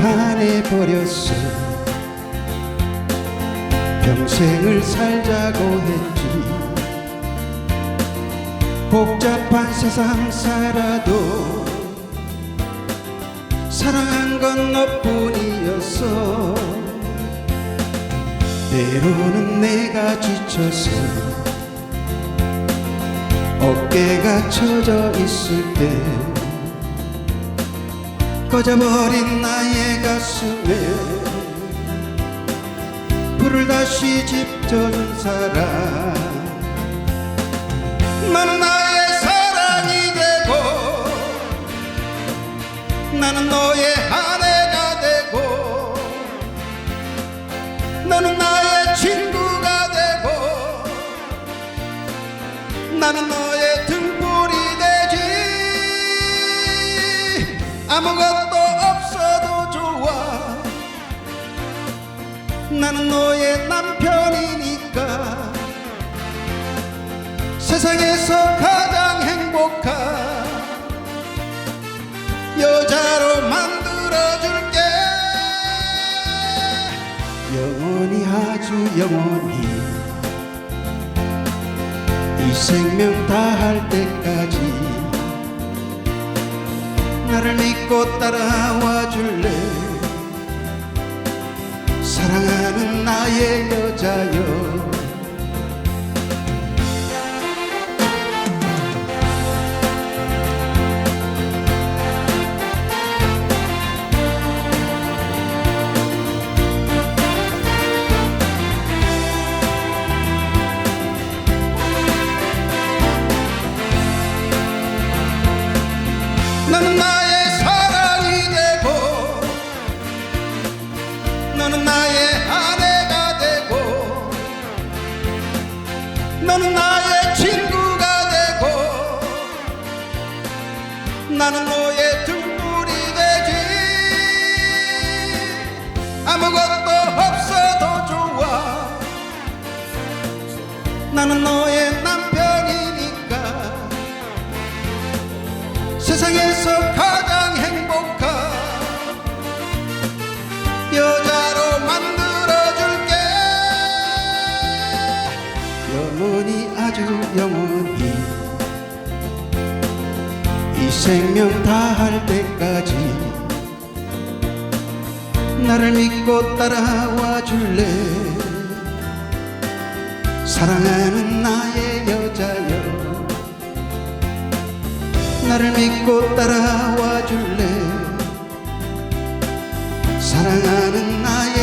반해버렸어. 평생을 살자고 했지. 복잡한 세상 살아도 사랑한 건 너뿐이었어. 때로는 내가 지쳐서 어깨가 처져 있을 때 꺼져버린 나의 가슴에 불을 다시 지펴준 사람. 너는 나의 사랑이 되고 나는 너의 아내가 되고 너는 나의 친구가 되고 나는 너의 등불이 되지. 아무것도 없어도 좋아. 나는 너의 남편이니까. 세상에서 가장 행복한 여자로 만들어줄게. 영원히 아주 영원히 이 생명 다할 때까지 나를 믿고 따라와 줄래. 사랑하는 나의 여자여. 너는 나의 사랑이 되고 너는 나의 아내가 되고 너는 나의 친구가 되고 나는 너의 등불이 되지. 아무것도 없어도 좋아. 나는 너의 남편이니까. 세상에서 가장 행복한 여자로 만들어줄게. 영원히 아주 영원히 이 생명 다할 때까지 나를 믿고 따라와 줄래. 사랑하는 나의 여자여. 나를 믿고 따라와 줄래. 사랑하는 나의